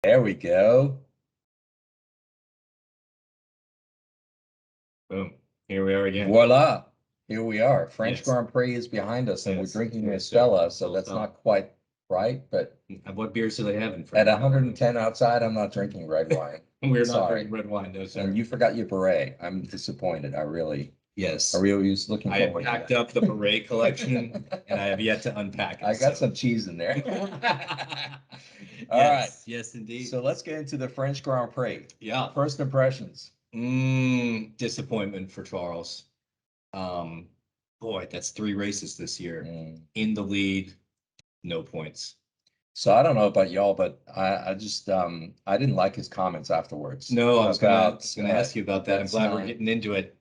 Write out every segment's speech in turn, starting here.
There we go. Boom. Here we are again. Voila. Here we are. French Yes. Grand Prix is behind us, and Yes. we're drinking a Yes, Stella, sir. so that's not quite right. But What beers do they have in at France? 110 outside, I'm not drinking red wine. We're not Sorry. drinking red wine, no, sir. And you forgot your beret. I'm disappointed. I really Yes. was looking I have forward to packed that. up the beret collection, and I have yet to unpack it. I got so. some cheese in there. All Yes. right. Yes, indeed. So let's get into the French Grand Prix. Yeah. First impressions. Disappointment for Charles. Boy, that's 3 races this year. In the lead, no points. So I don't know about y'all, but I just I didn't like his comments afterwards. No, I was gonna ask you about that. I'm glad we're getting into it.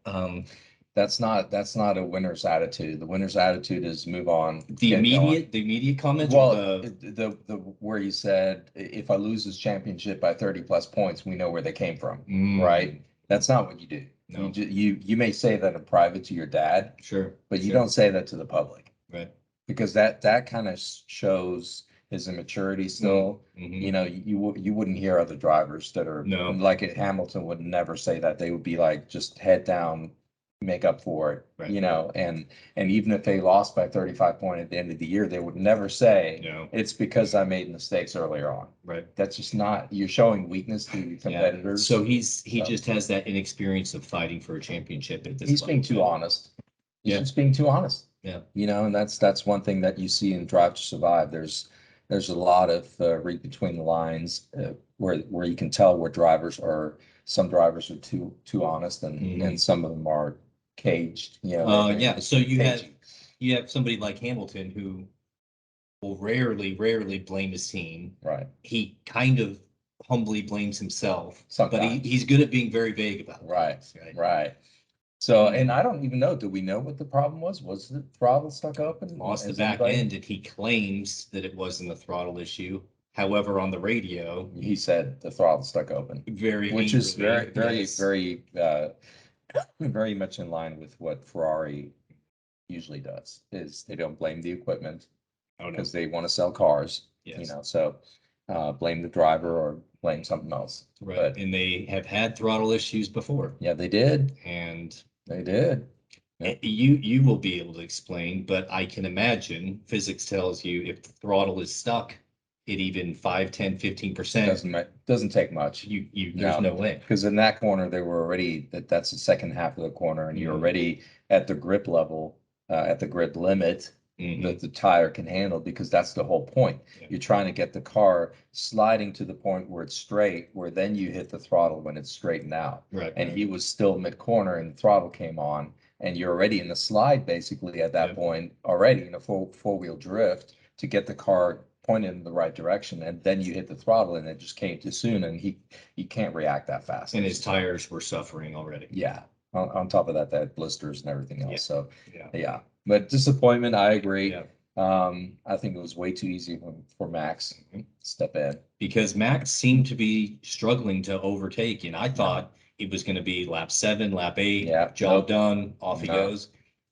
That's not a winner's attitude. The winner's attitude is move on. The immediate comment. Well, the where he said, if I lose this championship by 30 plus points, we know where they came from, right? That's not what you do. No. You may say that in private to your dad, sure, but you don't say that to the public, right? Because that kind of shows his immaturity still. You know, you wouldn't hear other drivers that are like Hamilton would never say that. They would be like, just head down, make up for it, right. You know, and even if they lost by 35 points at the end of the year, they would never say it's because I made mistakes earlier on. Right. That's just not, you're showing weakness to competitors. So he just has that inexperience of fighting for a championship at this He's being too honest. He's just being too honest. Yeah. You know, and that's one thing that you see in Drive to Survive. There's a lot of read between the lines where you can tell where some drivers are too honest, and some of them are caged. You know. So you have somebody like Hamilton who will rarely blame his team. Right. He kind of humbly blames himself. Sometimes. But he's good at being very vague about it. Right. Right. So, and I don't even know, do we know what the problem was? Was the throttle stuck open? Lost the back end, and he claims that it wasn't a throttle issue. However, on the radio, he said the throttle stuck open. Which is very much in line with what Ferrari usually does. Is they don't blame the equipment because they want to sell cars. Yes. You know, so blame the driver or blame something else. Right. But, and they have had throttle issues before. Yeah, they did. And they did. Yep. You will be able to explain, but I can imagine physics tells you if the throttle is stuck at even 5, 10, 15%. Doesn't take much. There's no way. Because in that corner, they were already, that's the second half of the corner, and you're already at the grip level, at the grip limit that the tire can handle, because that's the whole point. Yeah. You're trying to get the car sliding to the point where it's straight, where then you hit the throttle when it's straightened out. Right. And he was still mid-corner and the throttle came on, and you're already in the slide basically at that point, already in a four-wheel drift to get the car pointed in the right direction, and then you hit the throttle and it just came too soon, and he can't react that fast. And his tires were suffering already. Yeah. On top of that, they had blisters and everything else. Yeah. So yeah. But disappointment, I agree. Yeah. I think it was way too easy for Max to step in. Because Max seemed to be struggling to overtake, and I thought it was going to be lap 7, lap 8, job done, off he goes.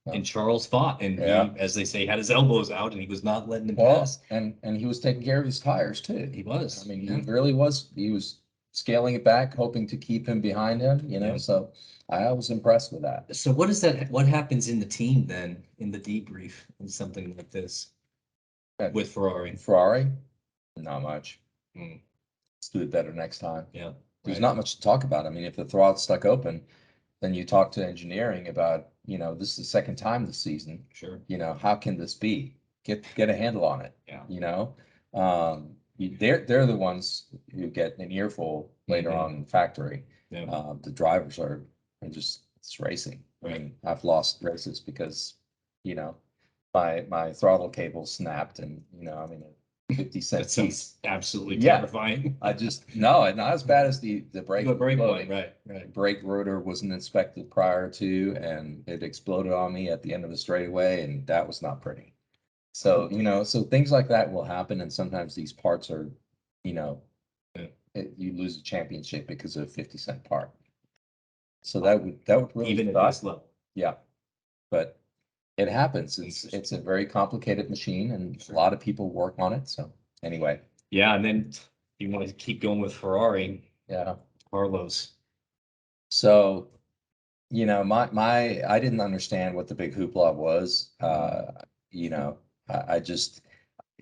And Charles fought, and he, as they say, had his elbows out, and he was not letting him pass. And he was taking care of his tires too. He was. I mean, he really was. He was scaling it back, hoping to keep him behind him. You know, so I was impressed with that. So what is that? What happens in the team then in the debrief in something like this with Ferrari? Ferrari, not much. Let's do it better next time. Yeah. There's not much to talk about. I mean, if the throttle's stuck open, then you talk to engineering about, you know, this is the second time this season. Sure. You know, how can this be? Get a handle on it. Yeah. You know, they're the ones who get an earful later on in the factory. Yeah. The drivers are just, it's racing. Right. I mean, I've lost races because, you know, my throttle cable snapped, and, you know, I mean, 50-cent piece. Absolutely terrifying. I just, no, not as bad as the brake. The brake one, right. Brake rotor wasn't inspected prior to, and it exploded on me at the end of the straightaway, and that was not pretty. So, you know, so things like that will happen, and sometimes these parts are, you know, you lose a championship because of a 50-cent part. So that would really even at this level. Yeah, but it happens. It's a very complicated machine, and a lot of people work on it. So anyway. Yeah, and then you want to keep going with Ferrari. Yeah. Carlos. So, I didn't understand what the big hoopla was. You know, I just,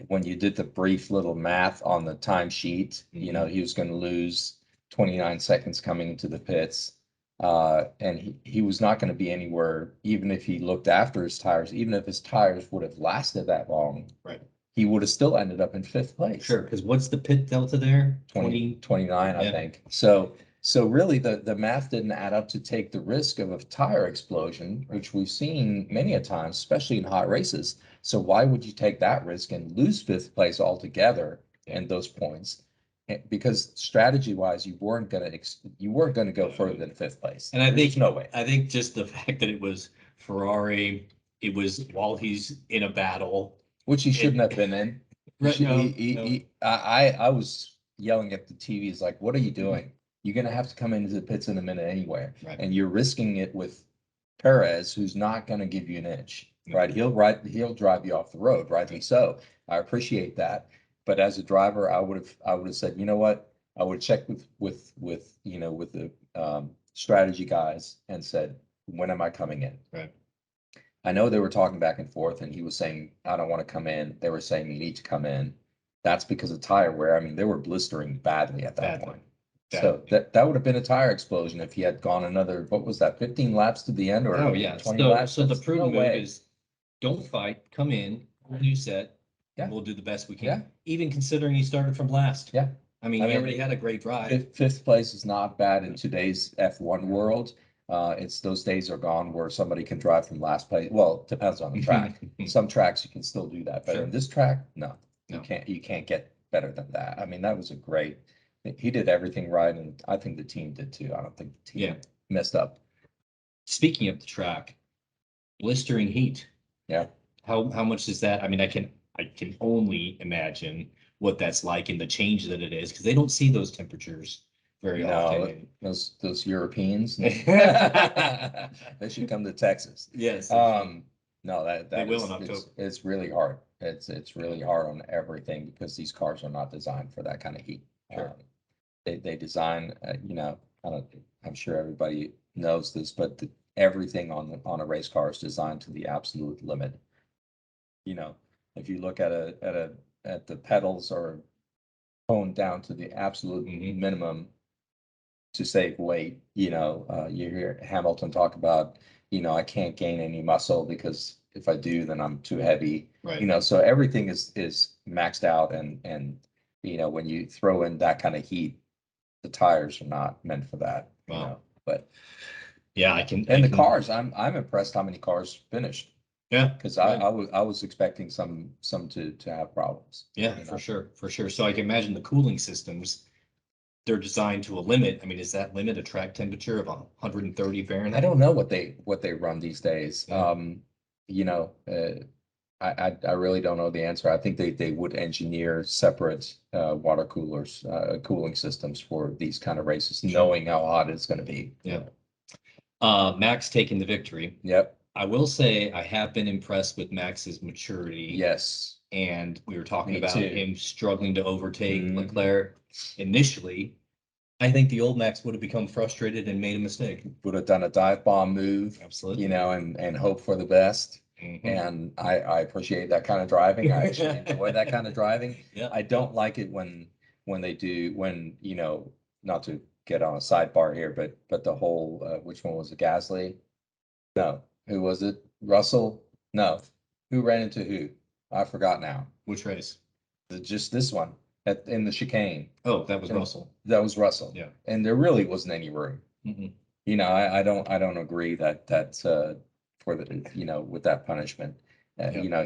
when you did the brief little math on the timesheet, he was going to lose 29 seconds coming into the pits. And he was not going to be anywhere, even if he looked after his tires, even if his tires would have lasted that long. Right. He would have still ended up in fifth place. Sure, because what's the pit delta there? 29, I think. So really the math didn't add up to take the risk of a tire explosion, which we've seen many a times, especially in hot races. So why would you take that risk and lose fifth place altogether in those points? Because strategy-wise, you weren't gonna go further than fifth place. And I think no way. I think just the fact that it was Ferrari, it was while he's in a battle, which he shouldn't have been in. Right, no. I was yelling at the TV. It's like, what are you doing? You're gonna have to come into the pits in a minute anyway, Right. and you're risking it with Perez, who's not gonna give you an inch, right? He'll drive you off the road, rightly so. I appreciate that, but as a driver, I would have said, you know what? I would check with the strategy guys and said, when am I coming in? Right. I know they were talking back and forth, and he was saying, I don't want to come in. They were saying, you need to come in. That's because of tire wear. I mean, they were blistering badly at that point. So that would have been a tire explosion if he had gone another, what was that, 15 laps to the end or 20 laps? So the prudent move is don't fight, come in, new set, and we'll do the best we can. Yeah. Even considering he started from last. Yeah. I mean, he already had a great drive. Fifth place is not bad in today's F1 world. It's those days are gone where somebody can drive from last place. Well, it depends on the track. Some tracks you can still do that, but in this track, no, you can't get better than that. I mean, that was a great. He did everything right, and I think the team did too. I don't think the team messed up. Speaking of the track, blistering heat. Yeah. How much is that? I mean, I can only imagine what that's like and the change that it is because they don't see those temperatures very often. Those Europeans, they should come to Texas. Yes. No, they will in October. It's really hard. It's really hard on everything because these cars are not designed for that kind of heat. Sure. They design, I'm sure everybody knows this, but everything on a race car is designed to the absolute limit. If you look at the pedals are toned down to the absolute minimum to save weight. You hear Hamilton talk about, I can't gain any muscle because if I do, then I'm too heavy. Right. So everything is maxed out, and when you throw in that kind of heat, the tires are not meant for that. Wow. But yeah, the cars, I'm impressed how many cars finished. Yeah, because I was expecting some to have problems. Yeah, for sure. So I can imagine the cooling systems, they're designed to a limit. I mean, is that limit a track temperature of 130 Fahrenheit? I don't know what they run these days. Yeah. I really don't know the answer. I think they would engineer separate water coolers, cooling systems for these kind of races, knowing how hot it's going to be. Yeah. Max taking the victory. Yep. I will say I have been impressed with Max's maturity. Yes. And we were talking about him struggling to overtake Leclerc initially. I think the old Max would have become frustrated and made a mistake. Would have done a dive bomb move. Absolutely. And hope for the best. And I appreciate that kind of driving. I actually enjoy that kind of driving. Yeah. I don't like it when not to get on a sidebar here, but the whole which one was it, Gasly? No. Who was it? Russell? No. Who ran into who? I forgot now. Which race? Just this one in the chicane. Oh, that was Russell. That was Russell. Yeah. And there really wasn't any room. I don't agree that for the with that punishment.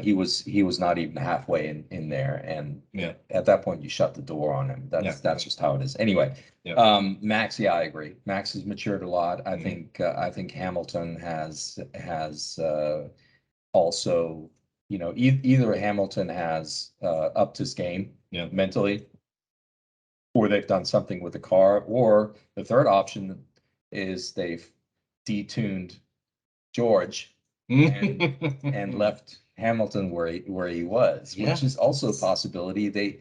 He was not even halfway in there, and at that point you shut the door on him. That's just how it is. Anyway, Max, I agree. Max has matured a lot. I think Hamilton has also, either Hamilton has upped his game mentally, or they've done something with the car, or the third option is they've detuned George and left Hamilton where he was, which is also a possibility.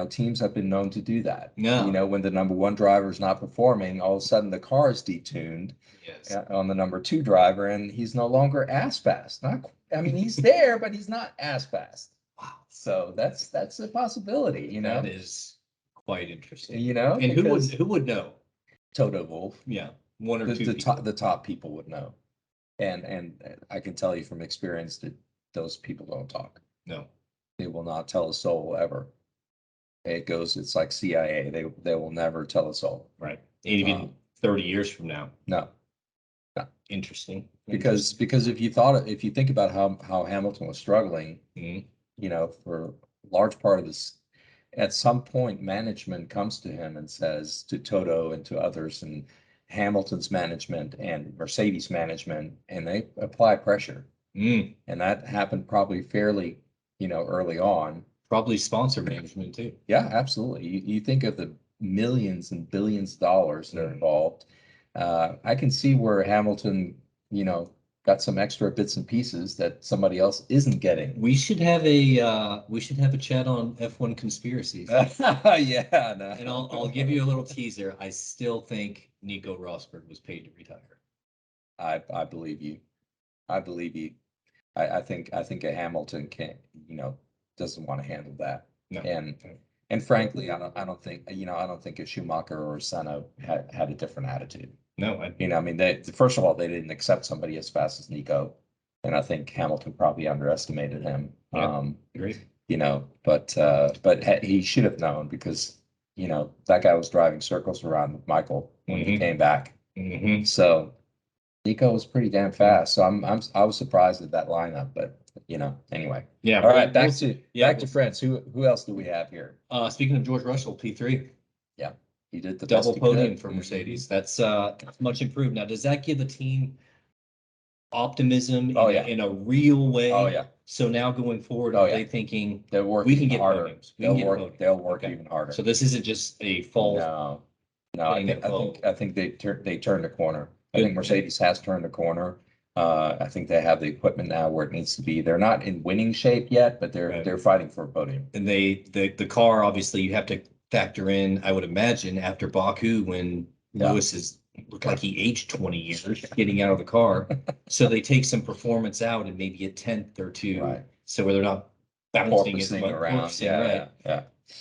Teams have been known to do that. Yeah. When the number one driver is not performing, all of a sudden the car is detuned Yes. on the number two driver, and he's no longer as fast. He's there, but he's not as fast. Wow. So that's a possibility. That is quite interesting. And who would know? Toto Wolff. Yeah, one or two people. The top people would know, and I can tell you from experience that those people don't talk. No, they will not tell a soul ever. It's like CIA. They will never tell a soul. Right. And even 30 years from now. No. Interesting. Because if you think about how Hamilton was struggling, for a large part of this, at some point management comes to him and says, to Toto and to others, and Hamilton's management and Mercedes management, and they apply pressure. And that happened probably fairly, early on. Probably sponsor management too. Yeah, absolutely. You think of the millions and billions of dollars that are involved. I can see where Hamilton, got some extra bits and pieces that somebody else isn't getting. We should have a chat on F1 conspiracies. Yeah, no. And I'll give you a little teaser. I still think Nico Rosberg was paid to retire. I believe you. I believe you. I think a Hamilton can't, doesn't want to handle that. No. And frankly, I don't think a Schumacher or a Senna had a different attitude. No, first of all, they didn't accept somebody as fast as Nico, and I think Hamilton probably underestimated him. Yeah, great. But he should have known, because that guy was driving circles around Michael when he came back. So Nico was pretty damn fast. So I was surprised at that lineup, but anyway. Yeah. All right, back to France. Who else do we have here? Speaking of George Russell, P3. Yeah, he did the double podium for Mercedes. That's much improved. Now, does that give the team optimism in a real way? Oh yeah. So now going forward, are they thinking they'll work we can get harder? podiums? They'll work even harder. So this isn't just a fall. No. I think they turned the corner. I think Mercedes has turned the corner. I think they have the equipment now where it needs to be. They're not in winning shape yet, but they're fighting for a podium. And the car, obviously, you have to factor in, I would imagine, after Baku, when Lewis looked like he aged 20 years getting out of the car. So they take some performance out and maybe a tenth or two. Right. So where they're not bouncing around. Yeah.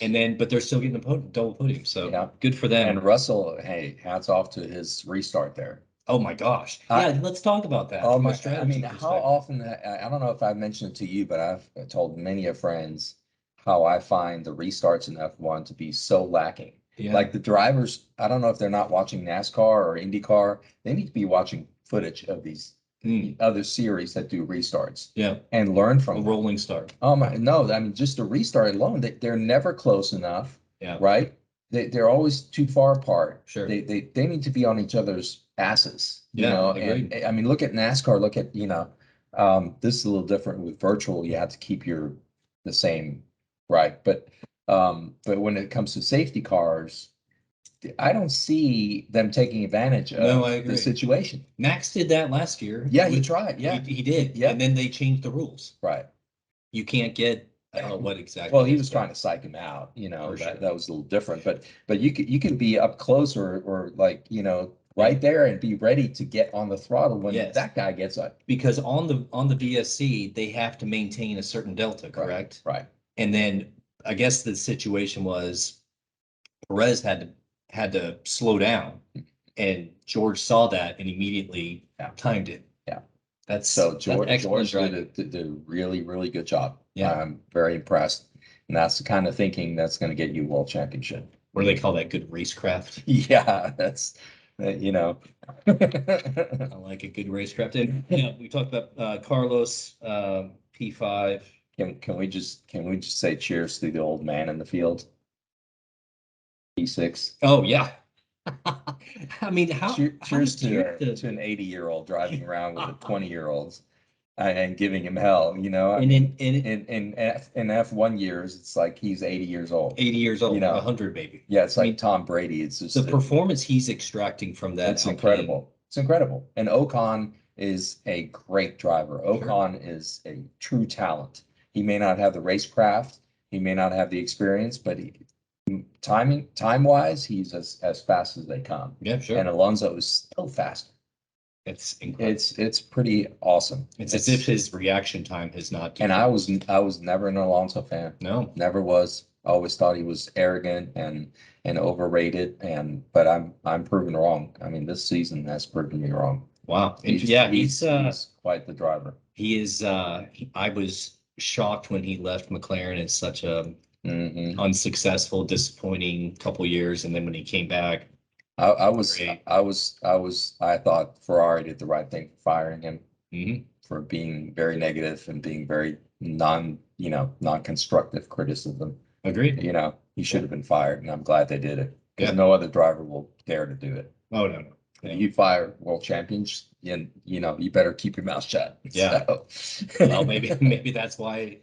And then, but they're still getting a double podium. So good for them. And Russell, hey, hats off to his restart there. Oh my gosh. Let's talk about that. How often, I don't know if I've mentioned it to you, but I've told many of friends how I find the restarts in F1 to be so lacking. Yeah. Like the drivers, I don't know if they're not watching NASCAR or IndyCar. They need to be watching footage of these other series that do restarts. Yeah. And learn from a rolling start. No, just a restart alone, they're never close enough. Yeah. Right? They're always too far apart. Sure. They need to be on each other's asses. Agreed. And look at NASCAR, look at, this is a little different with virtual. You have to keep the same, right? But when it comes to safety cars, I don't see them taking advantage of the situation. Max did that last year. Yeah, he tried. Yeah, he did. Yeah. And then they changed the rules. Right. You can't get what exactly. Well, he was trying to psych him out. That was a little different. But you can be up close or like, right there and be ready to get on the throttle when that guy gets up. Because on the VSC, they have to maintain a certain delta, correct? Right. And then I guess the situation was Perez had to slow down, and George saw that and immediately timed it. Yeah. George did a really, really good job. Yeah. I'm very impressed. And that's the kind of thinking that's going to get you a world championship. What do they call that? Good racecraft? Yeah, that's I like a good racecraft. And we talked about Carlos P5. Can we just say cheers to the old man in the field? P6. Oh yeah. Cheers to an 80-year-old driving around with a 20-year-old and giving him hell, And in F1 years, it's like he's 80 years old. 80 years old, 100 maybe. Yeah, it's like Tom Brady. It's just the performance he's extracting from that. It's incredible. It's incredible. And Ocon is a great driver. Ocon is a true talent. He may not have the racecraft, He may not have the experience, but time-wise, he's as fast as they come. Yeah, sure. And Alonso is still faster. It's incredible. It's pretty awesome. It's as if his reaction time has not And I decreased. was never an Alonso fan. No. Never was. Always thought he was arrogant and overrated. But I'm proven wrong. I mean, this season has proven me wrung. Wow. He's quite the driver. He is. I was shocked when he left McLaren. It's such a unsuccessful, disappointing couple years, and then when he came back, I thought Ferrari did the right thing for firing him, for being very negative and being very non-constructive criticism. Agreed. He should have been fired, and I'm glad they did it because no other driver will dare to do it. Oh, no. If you fire world champions, you better keep your mouth shut. Yeah. So. Well, maybe that's why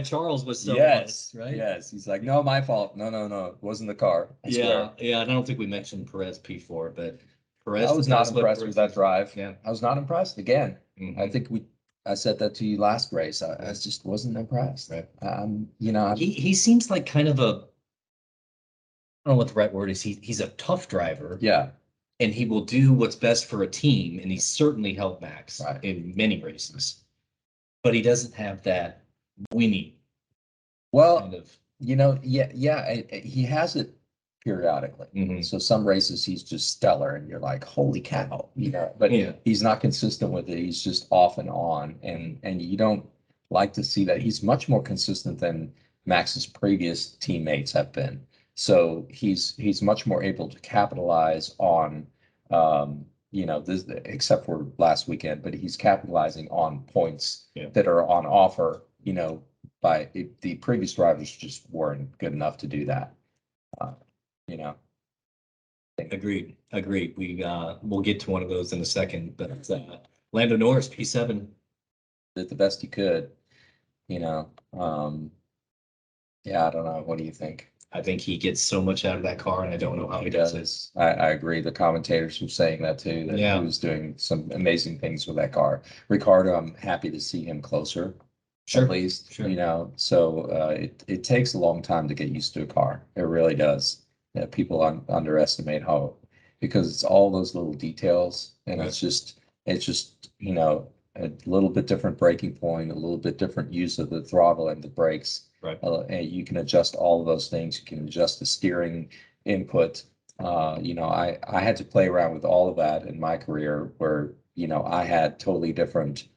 Charles was so honest, right? Yes. He's like, no, my fault. No, it wasn't the car. I swear. Yeah. I don't think we mentioned Perez P4, but Perez. I was not impressed with that drive. Yeah. I was not impressed again. I think I said that to you last race. I just wasn't impressed. Right. He seems like kind of a, I don't know what the right word is. He's a tough driver. Yeah. And he will do what's best for a team, and he's certainly helped Max in many races. But he doesn't have that winning. Well, kind of. He has it periodically. So some races he's just stellar, and you're like, holy cow, But he's not consistent with it. He's just off and on, and you don't like to see that. He's much more consistent than Max's previous teammates have been. So he's much more able to capitalize on, this, except for last weekend, but he's capitalizing on points that are on offer, by the previous drivers just weren't good enough to do that. Agreed. We'll get to one of those in a second, but Lando Norris, P7. Did the best he could, yeah, I don't know. What do you think? I think he gets so much out of that car, and I don't know how he does it. I agree. The commentators were saying that too, that he was doing some amazing things with that car. Ricardo, I'm happy to see him closer, at least, so it takes a long time to get used to a car. It really does. People underestimate how, because it's all those little details, and it's just a little bit different braking point, a little bit different use of the throttle and the brakes. Right. And you can adjust all of those things. You can adjust the steering input. I had to play around with all of that in my career, where I had totally different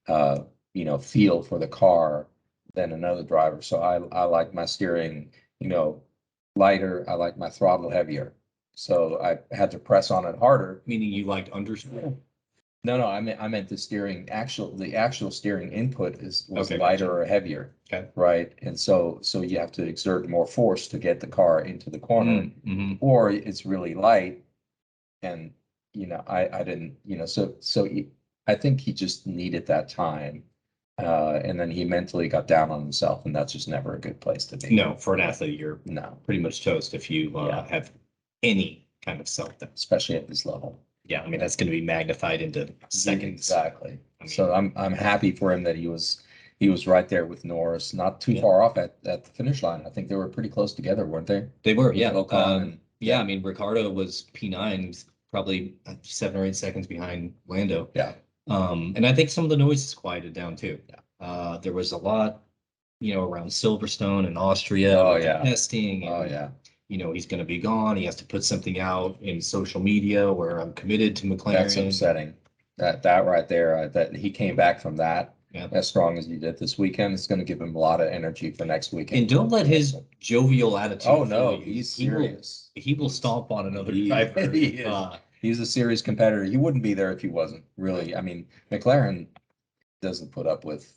feel for the car than another driver. So I like my steering lighter. I like my throttle heavier. So I had to press on it harder. Meaning you liked understeer? No, I meant the actual steering input was lighter or heavier. Okay. Right. And so you have to exert more force to get the car into the corner, or it's really light. And, I didn't, I think he just needed that time. And then he mentally got down on himself, and that's just never a good place to be. No, for an athlete, you're pretty much toast if you have any kind of self-doubt, especially at this level. Yeah, I mean, that's going to be magnified into seconds. Exactly. So I'm happy for him that he was right there with Norris, not too far off at the finish line. I think they were pretty close together, weren't they? They were, yeah. I mean, Ricardo was P9, probably 7 or 8 seconds behind Lando. Yeah. And I think some of the noise is quieted down too. Yeah. There was a lot, around Silverstone and Austria, testing. And, he's going to be gone. He has to put something out in social media where I'm committed to McLaren. That's upsetting. That right there, that he came back from that as strong as he did this weekend. It's going to give him a lot of energy for next weekend. And don't let his jovial attitude. Oh no, he's serious. He will stomp on another driver. He's a serious competitor. He wouldn't be there if he wasn't, really. I mean, McLaren doesn't put up with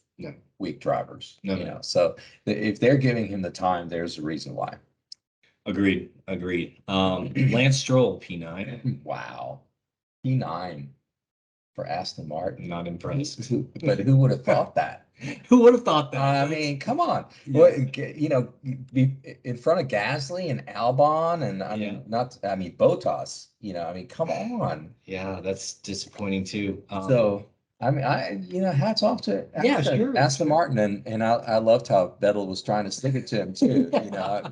weak drivers. No. So if they're giving him the time, there's a reason why. Agreed. Lance Stroll, P9. Wow. P9 for Aston Martin. Not impressed. But who would have thought that? Who would have thought that? I mean, come on. Yeah. In front of Gasly and Albon and Bottas, come on. Yeah, that's disappointing too. I mean, hats off to Yeah, sure. Aston Martin, and I loved how Vettel was trying to stick it to him too. I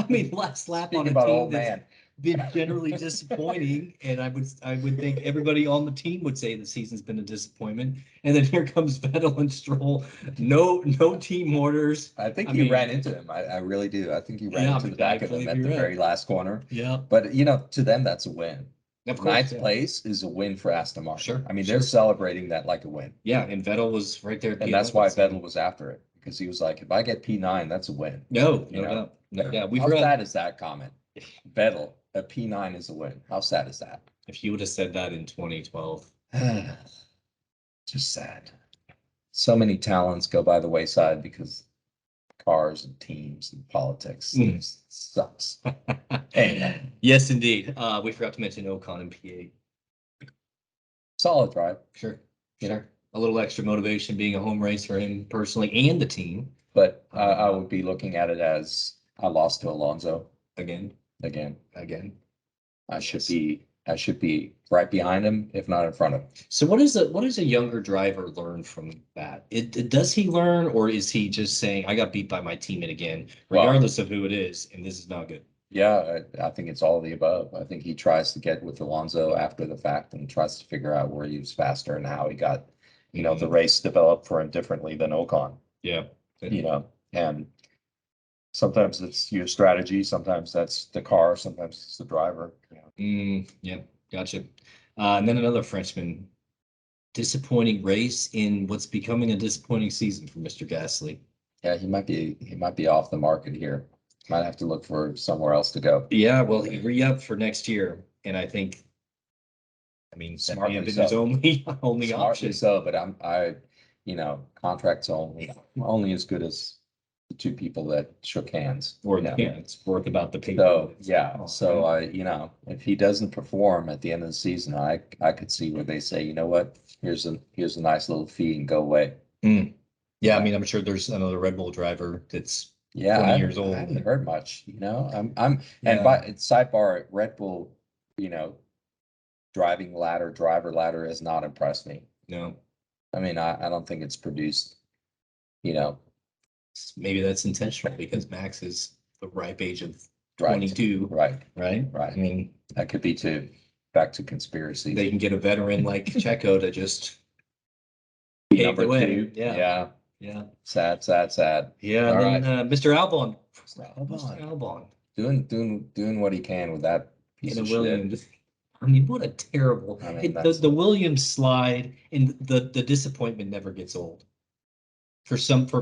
mean, last lap on speaking a about team old that's man, been generally disappointing, and I would think everybody on the team would say the season's been a disappointment. And then here comes Vettel and Stroll. No team orders. I think he ran into him. I really do. I think he ran into the back of him at the very last corner. Yeah, But to them, that's a win. of course. Ninth Yeah. place is a win for Aston Martin. Sure. I mean, Sure. they're celebrating that like a win. Yeah, and Vettel was right there at And that's why Vettel was after it, because he was like, if I get P9, that's a win. No doubt. No doubt. How sad is that comment? Vettel, a P9 is a win. How sad is that? If you would have said that in 2012. Just sad. So many talents go by the wayside because cars and teams and politics. It sucks. Anyway. Yes, indeed. We forgot to mention Ocon and P8. Solid drive. Sure. Sure. A little extra motivation being a home race for him personally and the team. But I would be looking at it as I lost to Alonso again. I should be right behind him, if not in front of him. So what does a younger driver learn from that? Does he learn, or is he just saying, I got beat by my teammate again, regardless of who it is, and this is not good? Yeah, I think it's all of the above. I think he tries to get with Alonso after the fact and tries to figure out where he was faster and how he got, the race developed for him differently than Ocon. Yeah. And sometimes it's your strategy, sometimes that's the car, sometimes it's the driver. Yeah, gotcha. And then another Frenchman, disappointing race in what's becoming a disappointing season for Mr. Gasly. Yeah, he might be off the market here. Might have to look for somewhere else to go. Yeah, well, he re-upped for next year, and I think, that may have been his only option. So, but contracts only as good as the two people that shook hands. Or it's worth about the paper. If he doesn't perform at the end of the season, I could see where they say, you know what, here's a nice little fee and go away. Yeah, I'm sure there's another Red Bull driver that's 20 years old. I haven't heard much. And by sidebar, Red Bull, driver ladder has not impressed me. No. I don't think it's produced, maybe that's intentional because Max is the ripe age of 22. Right. Right. That could be too. Back to conspiracy. They can get a veteran like Checo to just pave the way. Two. Yeah. Sad. Yeah. All and then Mr. Albon. Doing what he can with that piece of shit. What a terrible. The Williams slide and the disappointment never gets old. For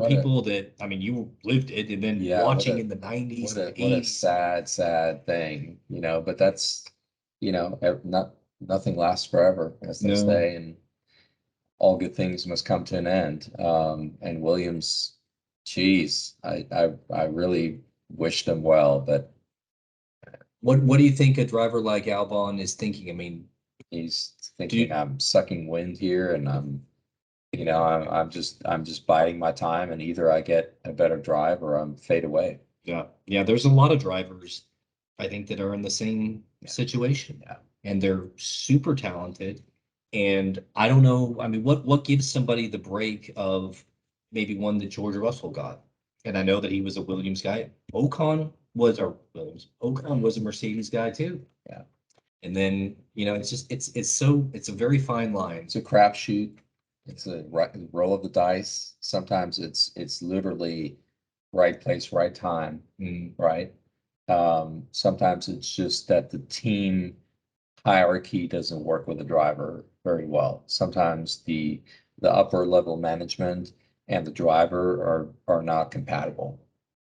people that you lived it and then watching in the 90s and 80s. What a sad thing, but that's nothing lasts forever, as they say, and all good things must come to an end. And Williams, geez, I really wished him well, but what do you think a driver like Albon is thinking? He's thinking I'm sucking wind here and I'm just biding my time, and either I get a better drive or I'm fade away. Yeah. There's a lot of drivers, I think, that are in the same situation. Yeah. And they're super talented. And I don't know. What gives somebody the break of maybe one that George Russell got? And I know that he was a Williams guy. Ocon was a Mercedes guy too. Yeah. And then, it's a very fine line. It's a crapshoot. It's a roll of the dice. Sometimes it's literally right place, right time, right? Sometimes it's just that the team hierarchy doesn't work with the driver very well. Sometimes the upper level management and the driver are not compatible.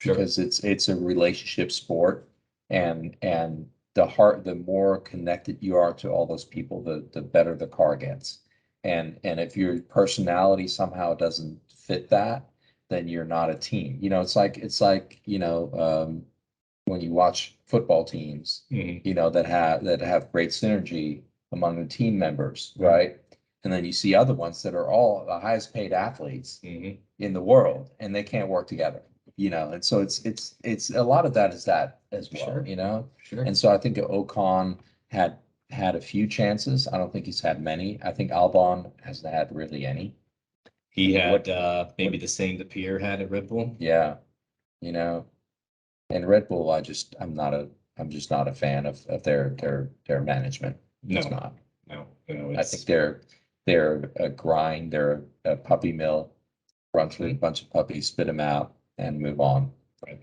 Sure. Because it's a relationship sport, and the more connected you are to all those people, the better the car gets. And if your personality somehow doesn't fit that, then you're not a team. It's like when you watch football teams, that have great synergy among the team members, right? And then you see other ones that are all the highest paid athletes in the world, and they can't work together. And so it's a lot of that is that as well. Sure. And so I think Ocon had had a few chances. I don't think he's had many. I think Albon hasn't had really any. He had maybe the same that Pierre had at Red Bull. Yeah, you know, and Red Bull, I'm just not a fan of their management. No, it's not. No, I think they're a grind. They're a puppy mill. Run through a bunch of puppies, spit them out, and move on. Right.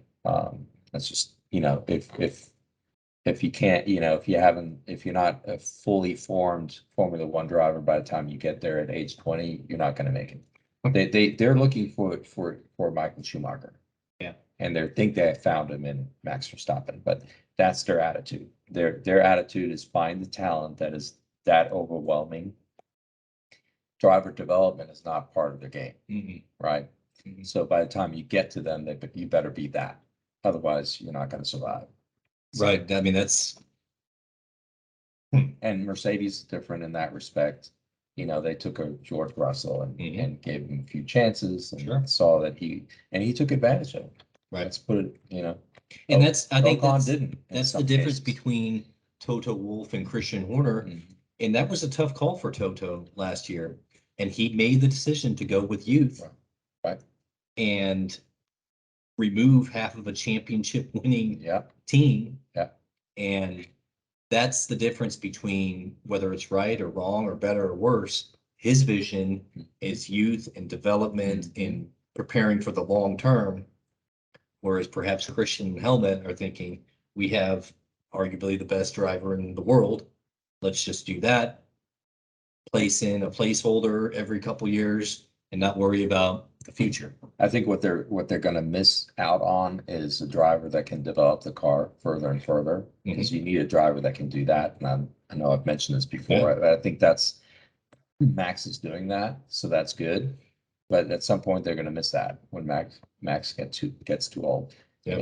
That's just, if you can't, if you're not a fully formed Formula One driver by the time you get there at age 20, you're not going to make it. They're looking for Michael Schumacher. Yeah. And they think they have found him in Max Verstappen, but that's their attitude. Their attitude is find the talent that is that overwhelming. Driver development is not part of their game, right? So by the time you get to them, you better be that. Otherwise, you're not going to survive. Right. I mean, that's. And Mercedes is different in that respect. They took a George Russell and gave him a few chances and saw that he took advantage of it. Right. Let's put it, and I think that's the difference between Toto Wolff and Christian Horner. And that was a tough call for Toto last year. And he made the decision to go with youth. Right. And remove half of a championship winning team. Yeah. And that's the difference between whether it's right or wrong or better or worse. His vision is youth and development and preparing for the long term. Whereas perhaps Christian and Helmut are thinking, we have arguably the best driver in the world. Let's just do that. Place in a placeholder every couple years and not worry about the future. I think what they're going to miss out on is a driver that can develop the car further and further, because you need a driver that can do that. And I know I've mentioned this before. I think that's Max is doing that, so that's good. But at some point they're going to miss that when Max gets too old. Yep.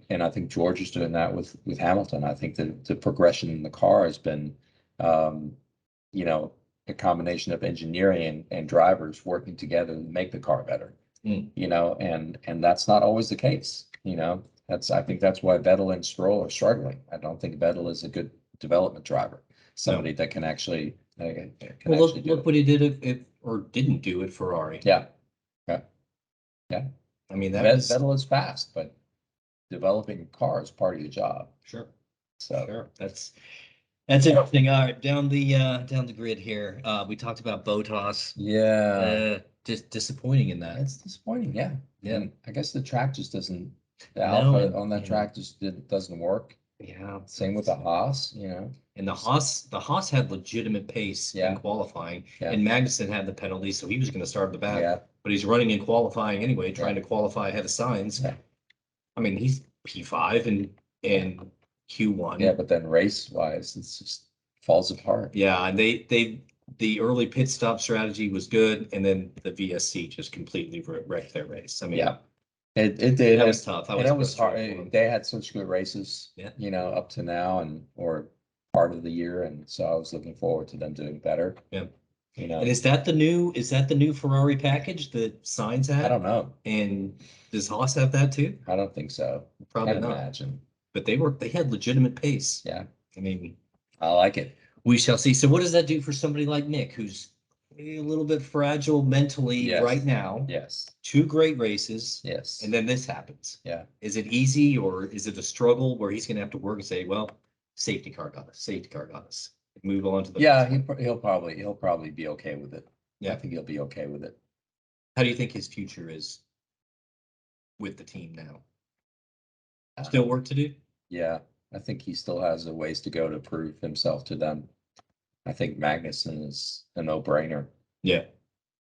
And I think George is doing that with Hamilton. I think the progression in the car has been, a combination of engineering and drivers working together to make the car better. And that's not always the case. I think that's why Vettel and Stroll are struggling. I don't think Vettel is a good development driver. Somebody that can actually look what he did or didn't do at Ferrari. Yeah. I mean, Vettel is fast, but developing a car is part of your job. Sure. So sure. That's interesting. All right, down the grid here. We talked about Bottas. Yeah. Just disappointing in that. It's disappointing, yeah. Yeah. And I guess the track just doesn't. The Alpha on that track just doesn't work. Yeah. Same with the Haas, And the Haas had legitimate pace in qualifying, and Magnussen had the penalty, so he was going to start at the back. Yeah. But he's running in qualifying anyway, trying to qualify ahead of Sainz. Yeah. I mean, he's P5 and Q1. Yeah, but then race-wise, it's just falls apart. Yeah, and the early pit stop strategy was good, and then the VSC just completely wrecked their race. I mean, it did. That was tough. It was hard. They had such good races, up to now or part of the year, and so I was looking forward to them doing better. Yeah. And is that the new Ferrari package that Sainz had? I don't know. And does Haas have that too? I don't think so. Probably not. Imagine. But they had legitimate pace. Yeah. I mean, I like it. We shall see. So what does that do for somebody like Nick, who's a little bit fragile mentally right now? Yes. 2 great races. Yes. And then this happens. Yeah. Is it easy or is it a struggle where he's going to have to work and say, well, safety car got us. Move on to the he'll probably be okay with it. Yeah. I think he'll be okay with it. How do you think his future is with the team now? Still work to do? Yeah. I think he still has a ways to go to prove himself to them. I think Magnussen is a no-brainer. Yeah,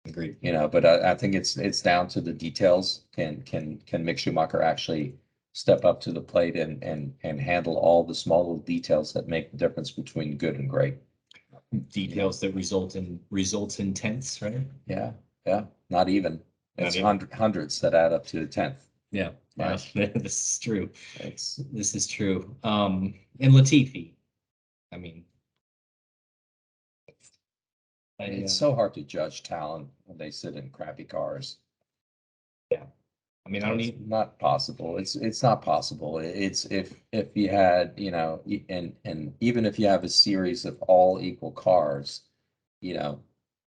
agreed. But I think it's down to the details. Can Mick Schumacher actually step up to the plate and handle all the small little details that make the difference between good and great? Details that results in tenths, right? Yeah, not even. It's hundreds that add up to a tenth. Yeah. Wow. This is true. This is true. And Latifi, I mean, it's so hard to judge talent when they sit in crappy cars. Yeah. mean, I don't even. Not possible. It's not possible. It's if you had, and even if you have a series of all equal cars, you know,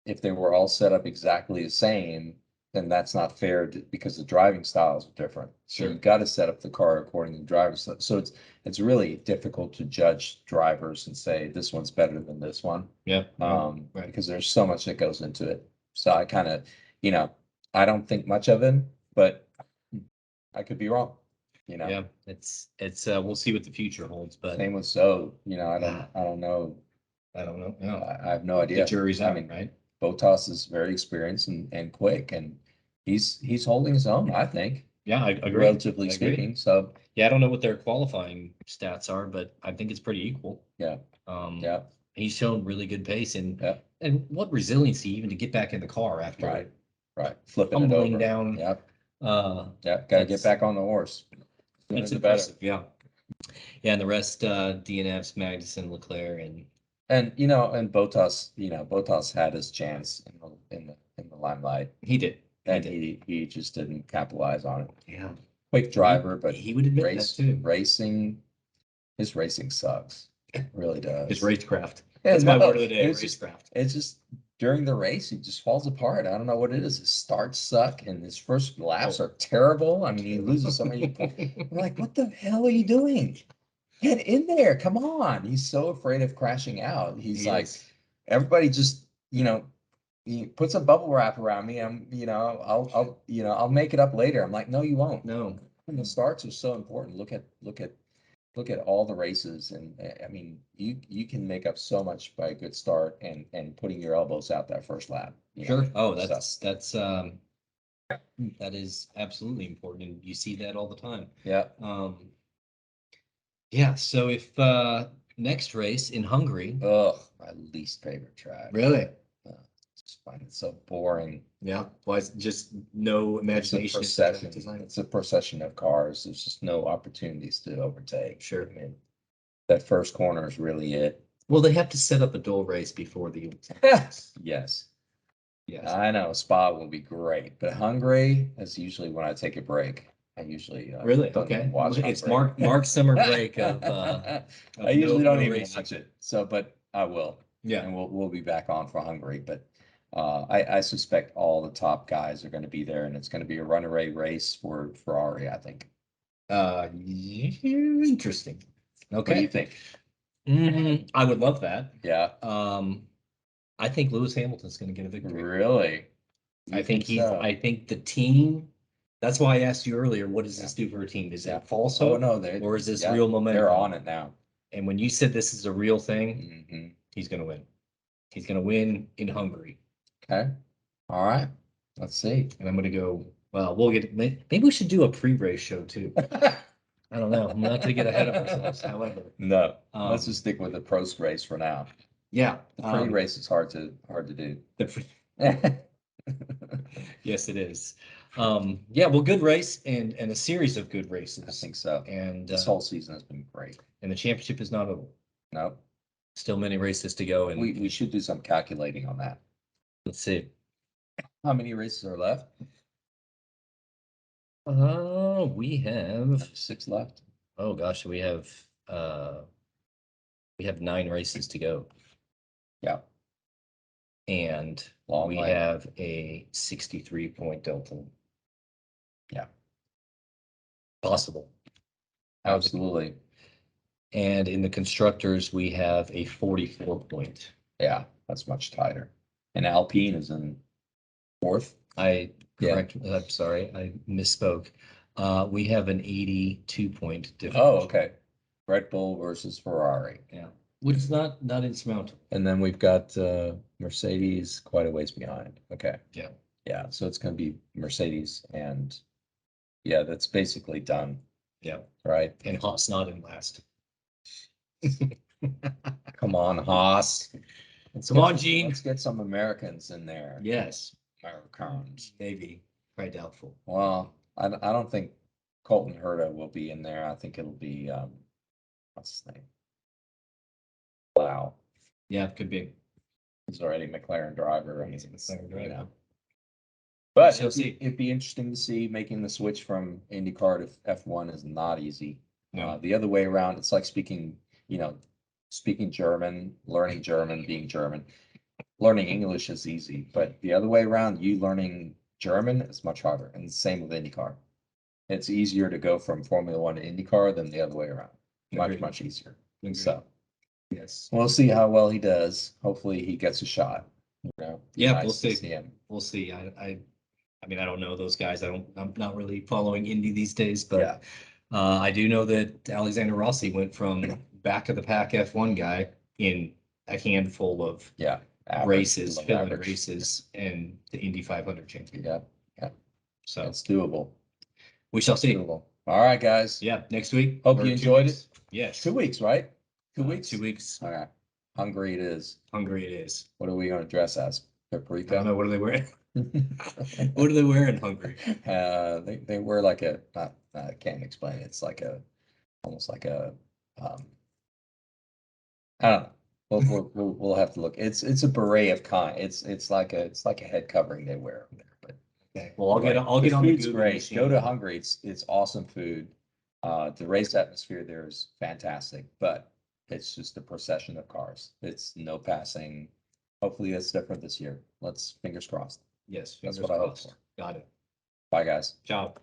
if they were all set up exactly the same, then that's not fair because the driving styles are different. So Sure. you've got to set up the car according to the driver's style. So it's really difficult to judge drivers and say this one's better than this one. Yeah. Right. Right. Because there's so much that goes into it. So I kind of, I don't think much of it, but I could be wrong. Yeah, it's we'll see what the future holds, but Same with So, I don't know. I don't know. No, I have no idea. the jury's out, mean, right? Botas is very experienced and quick, and he's holding his own, I think, Yeah, I agree. relatively speaking. So Yeah, I don't know what their qualifying stats are, but I think it's pretty equal. yeah, yeah, He's shown really good pace yeah, and what resiliency even to get back in the car after right, flipping it tumbling over. down. Yep, Uh, yeah, got to get back on the horse. It's The better. impressive. Yeah. Yeah, and the rest, DNFs, Magnussen, Leclerc, and And and Botas had his chance in the limelight, he did. and he just didn't capitalize on it. Yeah. Quick driver, but he would admit that too. His racing sucks. It really does. His racecraft. Yeah, That's my word of the day, racecraft. It's just during the race, he just falls apart. I don't know what it is. His starts suck, and his first laps are terrible. I mean, he loses so many points. I'm like, what the hell are you doing? Get in there. Come on. He's so afraid of crashing out. He's He like, is. everybody just, he puts a bubble wrap around me. I'll make it up later. I'm like, no, you won't. No. And the starts are so important. Look at all the races, and I mean, you can make up so much by a good start and putting your elbows out that first lap. Sure. Oh, that's that is absolutely important, and you see that all the time. Yeah. Yeah. So if next race in Hungary. Ugh, my least favorite track. Really? Just find it so boring. Yeah. Why is just no imagination? It's a procession of cars. There's just no opportunities to overtake. Sure. I mean, that first corner is really it. Well, they have to set up a dual race before the. Yes. Yes. I know Spa will be great, but Hungary is usually when I take a break. I usually really don't even watch It's Hungary. Mark's summer break of I usually don't even racing. watch it. So, but I will. Yeah. And we'll be back on for Hungary. But I suspect all the top guys are going to be there, and it's going to be a runaway race for Ferrari, I think. Interesting. Okay. What do you think? I would love that. Yeah. I think Lewis Hamilton's going to get a victory. Really? I think I think the team. That's why I asked you earlier. What does this do for a team? Is it false hope? Oh no, or is this real momentum? They're on it now. And when you said this is a real thing, he's going to win. He's going to win in Hungary. Okay. All right. Let's see. And I'm going to go. Well, we'll get. Maybe we should do a pre-race show too. I don't know. I'm not going to get ahead of ourselves. However, no. Let's just stick with the post race for now. Yeah, the pre-race is hard to do. Yes, it is. Yeah, well, good race and a series of good races. I think so. And this whole season has been great. And the championship is not over. No. Still many races to go. And we should do some calculating on that. Let's see. How many races are left? We have 6 left. Oh gosh, we have 9 races to go. Yeah. And we have a 63-point delta. Yeah. Possible. Absolutely. And in the constructors, we have a 44-point. Yeah, that's much tighter. And Alpine is in 4th. I'm sorry, I misspoke. We have an 82-point difference. Oh, okay. Red Bull versus Ferrari. Yeah. Which is not insurmountable. And then we've got Mercedes quite a ways behind. Okay. Yeah. Yeah. So it's going to be Mercedes, and yeah, that's basically done. Yeah. Right. And Haas not in last. Come on, Haas. Come on, Gene. Let's get some Americans in there. Yes. Americans. Maybe. Quite doubtful. Well, I don't think Colton Herta will be in there. I think it'll be what's his name? Wow. Yeah, it could be. He's already McLaren driver. He's a McLaren driver. But shall see. it'd be interesting to see making the switch from IndyCar to F1 is not easy. No. The other way around, it's like speaking German, learning German, being German. Learning English is easy, but the other way around, you learning German is much harder. And the same with IndyCar. It's easier to go from Formula One to IndyCar than the other way around. Agreed. Much easier. Agreed. So yes, we'll see how well he does. Hopefully he gets a shot. yeah, nice we'll to see. him. We'll see. I mean, I don't know those guys. I'm not really following Indy these days, but Yeah. I do know that Alexander Rossi went from back of the pack F1 guy in a handful of races, fill-in races, and the Indy 500 champion. Yeah. So it's doable. We shall see. Doable. All right, guys. Yeah, next week. Hope you enjoyed it. Yes. 2 weeks, right? 2 weeks? 2 weeks. All right. Hungry it is. Hungry it is. What are we going to dress as? Paprika? I don't know. What are they wearing? What are they wearing hungry? They wear like I can't explain it. It's like almost like a, I don't know. We'll have to look. It's a beret of kind. It's like a head covering they wear over there. But okay. Well, I'll get on the food's Google great. machine. Go to Hungary. It's awesome food. The race atmosphere there is fantastic, but it's just a procession of cars. It's no passing. Hopefully that's different this year. Let's fingers crossed. Yes, That's fingers what I hope crossed. for. Got it. Bye, guys. Ciao.